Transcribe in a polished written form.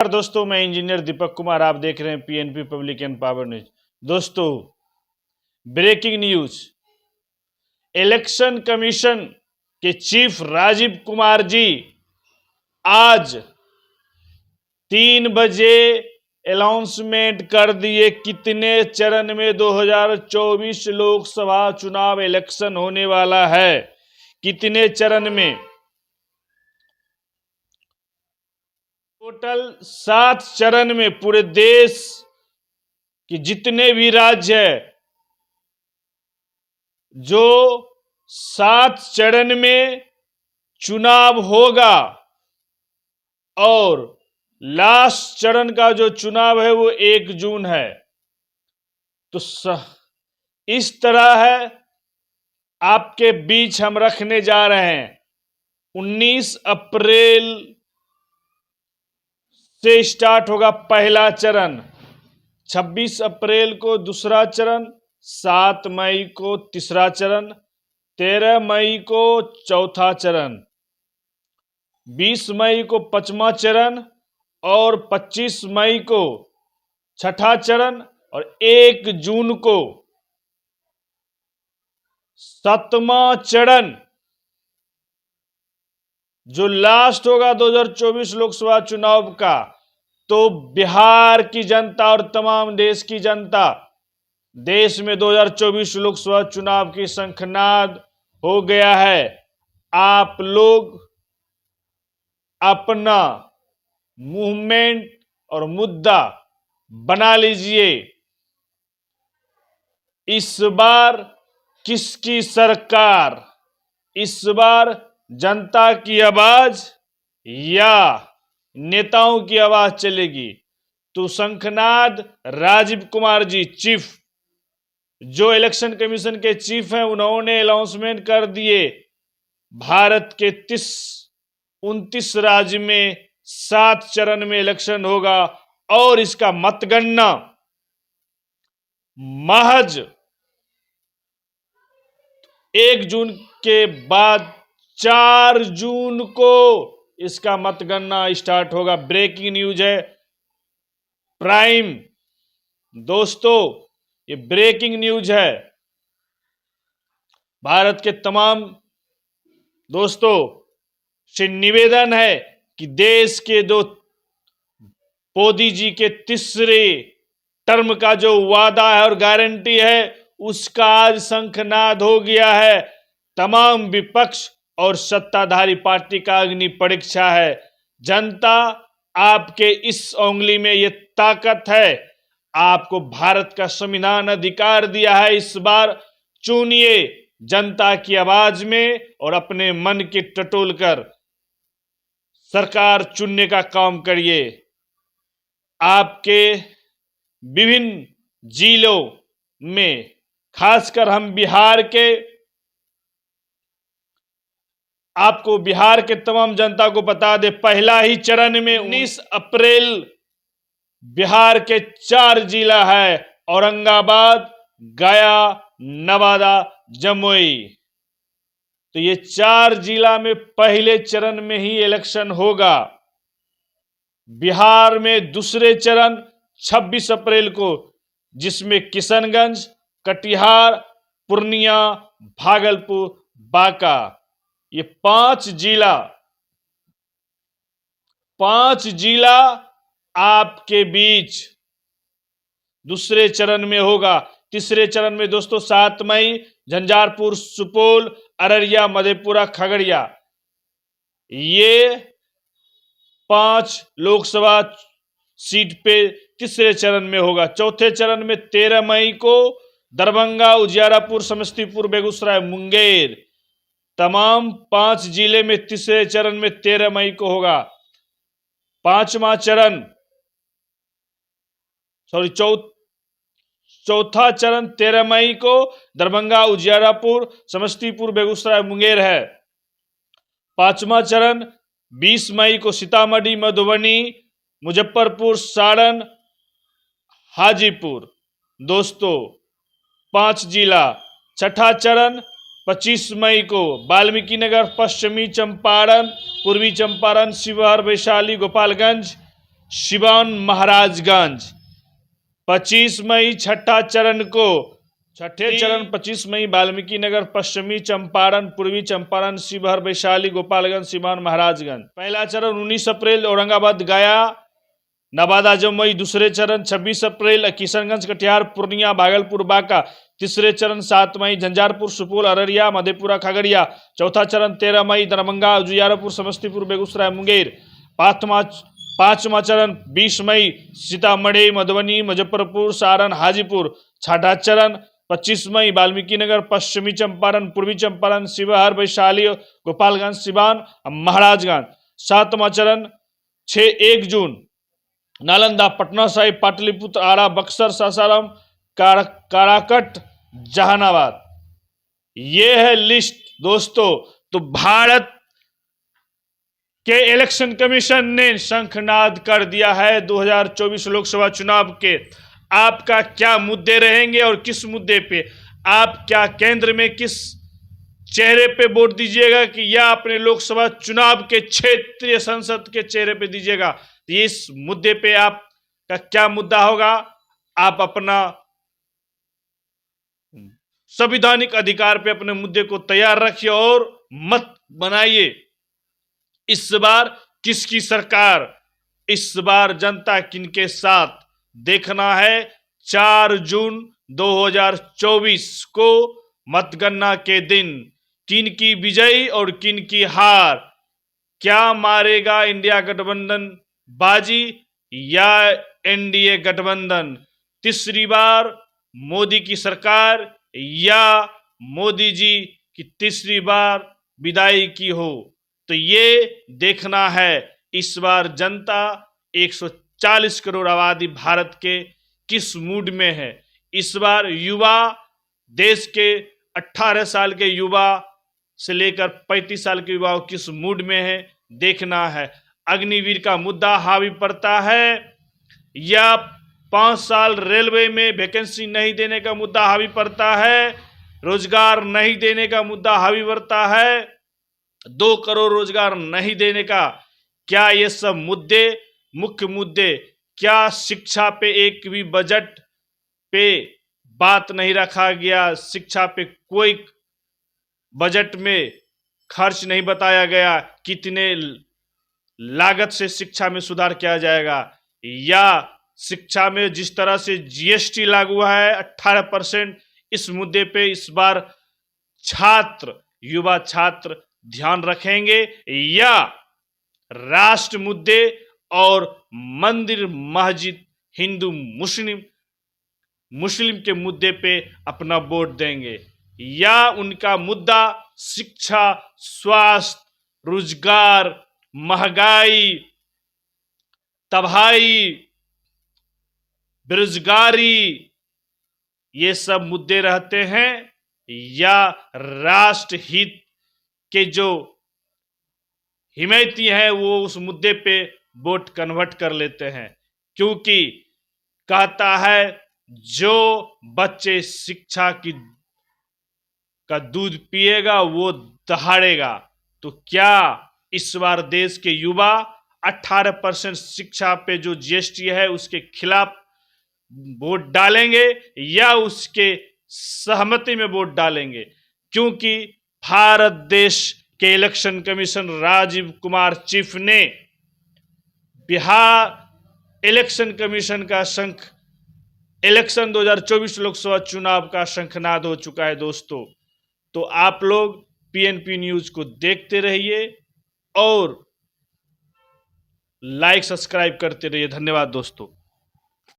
दोस्तों, मैं इंजीनियर दीपक कुमार, आप देख रहे हैं PNP public and power news. दोस्तों, ब्रेकिंग न्यूज, इलेक्शन कमीशन के चीफ राजीव कुमार जी आज 3 बजे अनाउंसमेंट कर दिए कितने चरण में 2024 लोकसभा चुनाव इलेक्शन होने वाला है। कितने चरण में? टोटल 7 चरण में पूरे देश कि जितने भी राज्य है, जो 7 चरण में चुनाव होगा और लास्ट चरण का जो चुनाव है वो 1 जून है। तो इस तरह है, आपके बीच हम रखने जा रहे हैं 19 अप्रैल से स्टार्ट होगा पहला चरण, 26 अप्रैल को दूसरा चरण, 7 मई को तीसरा चरण, 13 मई को चौथा चरण, 20 मई को 5वां चरण और 25 मई को 6ठा चरण और 1 जून को 7वां चरण जो लास्ट होगा 2024 लोकसभा चुनाव का। तो बिहार की जनता और तमाम देश की जनता, देश में 2024 लोकसभा चुनाव की शंखनाद हो गया है। आप लोग अपना मूवमेंट और मुद्दा बना लीजिए। इस बार किसकी सरकार? इस बार जनता की आवाज या नेताओं की आवाज चलेगी? तो शंखनाद राजीव कुमार जी, चीफ, जो इलेक्शन कमीशन के चीफ हैं, उन्होंने अनाउंसमेंट कर दिए भारत के 29 राज्य में 7 चरण में इलेक्शन होगा और इसका मतगणना महज 1 जून के बाद 4 जून को इसका मतगणना स्टार्ट होगा। ब्रेकिंग न्यूज है, प्राइम। दोस्तों, ये ब्रेकिंग न्यूज है। भारत के तमाम दोस्तों से निवेदन है कि देश के मोदी जी के तीसरे टर्म का जो वादा है और गारंटी है, उसका आज शंखनाद हो गया है। तमाम विपक्ष और सत्ताधारी पार्टी का अग्नि परीक्षा है। जनता आपके इस उंगली में ये ताकत है। आपको भारत का संविधान अधिकार दिया है। इस बार चुनिए जनता की आवाज में और अपने मन की टटोल कर सरकार चुनने का काम करिए। आपके विभिन्न जिलों में, खासकर हम बिहार के, आपको बिहार के तमाम जनता को बता दे, पहला ही चरण में 19 अप्रैल बिहार के 4 जिला है, औरंगाबाद, गया, नवादा, जमुई। तो ये 4 जिला में पहले चरण में ही इलेक्शन होगा। बिहार में दूसरे चरण 26 अप्रैल को, जिसमें किशनगंज, कटिहार, पूर्णिया, भागलपुर, बांका, ये 5 जिला आपके बीच दूसरे चरण में होगा। तीसरे चरण में दोस्तों 7 मई झंझारपुर, सुपौल, अररिया, मधेपुरा, खगड़िया, ये 5 लोकसभा सीट पे तीसरे चरण में होगा। चौथे चरण में 13 मई को दरभंगा, उजियारपुर, समस्तीपुर, बेगूसराय, मुंगेर, तमाम 5 जिले में तीसरे चरण में 13 मई को होगा। चौथा चरण 13 मई को दरभंगा, उजियारपुर, समस्तीपुर, बेगूसराय, मुंगेर है। 5वां चरण 20 मई को सीतामढ़ी, मधुबनी, मुजफ्फरपुर, सारण, हाजीपुर। दोस्तों, 5 जिला। 6ठा चरण 25 मई को वाल्मीकिनगर, पश्चिमी चंपारण, पूर्वी चंपारण, शिवहर, वैशाली, गोपालगंज, सिवान महाराजगंज। 25 मई छठा चरण को, छठे चरण 25 मई वाल्मीकि नगर, पश्चिमी चंपारण, पूर्वी चंपारण, शिवहर, वैशाली, गोपालगंज, सिवान, महाराजगंज। पहला चरण 19 अप्रैल औरंगाबाद, गया, नवादा, जमुई। दूसरे चरण 26 अप्रैल किशनगंज, कटिहार, पूर्णिया, भागलपुर, बांका। तीसरे चरण 7 मई झंझारपुर, सुपौल, अररिया, मधेपुरा, खगड़िया। चौथा चरण 13 मई दरभंगा, उजियारपुर, समस्तीपुर, बेगूसराय, मुंगेर। पांचवा चरण 20 मई सीतामढ़ी, मधुबनी, मुजफ्फरपुर, सारण, हाजीपुर। छठा चरण 25 मई वाल्मीकि नगर, पश्चिमी चंपारण, पूर्वी चंपारण, शिवहर, वैशाली, गोपालगंज, सिवान, महाराजगंज। सातवां चरण 1 जून नालंदा, पटना साहिब, पाटलिपुत्र, आरा, बक्सर, सासाराम, काराकट, जहानाबाद। ये है लिस्ट दोस्तों। तो भारत के इलेक्शन कमीशन ने शंखनाद कर दिया है 2024 लोकसभा चुनाव के। आपका क्या मुद्दे रहेंगे और किस मुद्दे पे आप क्या केंद्र में किस चेहरे पे वोट दीजिएगा कि या अपने लोकसभा चुनाव के क्षेत्रीय संसद के चेहरे पे दीजिएगा। इस मुद्दे पे आपका क्या मुद्दा होगा, आप अपना संवैधानिक अधिकार पे अपने मुद्दे को तैयार रखिए और मत बनाइए। इस बार किसकी सरकार, इस बार जनता किनके साथ, देखना है 4 जून 2024 को मतगणना के दिन किन की विजय और किन की हार। क्या मारेगा इंडिया गठबंधन बाजी या एनडीए गठबंधन। तीसरी बार मोदी की सरकार या मोदी जी की तीसरी बार विदाई की हो। तो ये देखना है इस बार जनता 140 करोड़ आबादी भारत के किस मूड में है। इस बार युवा, देश के 18 साल के युवा से लेकर 35 साल के युवा किस मूड में है देखना है। अग्निवीर का मुद्दा हावी पड़ता है या 5 साल रेलवे में वैकेंसी नहीं देने का मुद्दा हावी पड़ता है, रोजगार नहीं देने का मुद्दा हावी पड़ता है, 2 करोड़ रोजगार नहीं देने का। क्या ये सब मुद्दे, मुख्य मुद्दे, क्या शिक्षा पे एक भी बजट पे बात नहीं रखा गया, शिक्षा पे कोई बजट में खर्च नहीं बताया गया, कितने लागत से शिक्षा में सुधार किया जाएगा। या शिक्षा में जिस तरह से जीएसटी लागू हुआ है 18%, इस मुद्दे पे इस बार छात्र, युवा छात्र ध्यान रखेंगे या राष्ट्र मुद्दे और मंदिर, मस्जिद, हिंदू, मुस्लिम के मुद्दे पे अपना वोट देंगे या उनका मुद्दा शिक्षा, स्वास्थ्य, रोजगार, महंगाई, तबाही, बेरोजगारी, ये सब मुद्दे रहते हैं या राष्ट्र हित के जो हिमायती हैं वो उस मुद्दे पे वोट कन्वर्ट कर लेते हैं। क्योंकि कहता है जो बच्चे शिक्षा का दूध पिएगा वो दहाड़ेगा। तो क्या इस बार देश के युवा 18% शिक्षा पे जो जीएसटी है उसके खिलाफ वोट डालेंगे या उसके सहमति में वोट डालेंगे। क्योंकि भारत देश के election commission Rajiv Kumar chief ने बिहार इलेक्शन कमीशन का शंख, इलेक्शन 2024 लोकसभा चुनाव का शंखनाद हो चुका है दोस्तों। तो आप लोग पीएनपी न्यूज को देखते रहिए और लाइक सब्सक्राइब करते रहिए। धन्यवाद दोस्तों।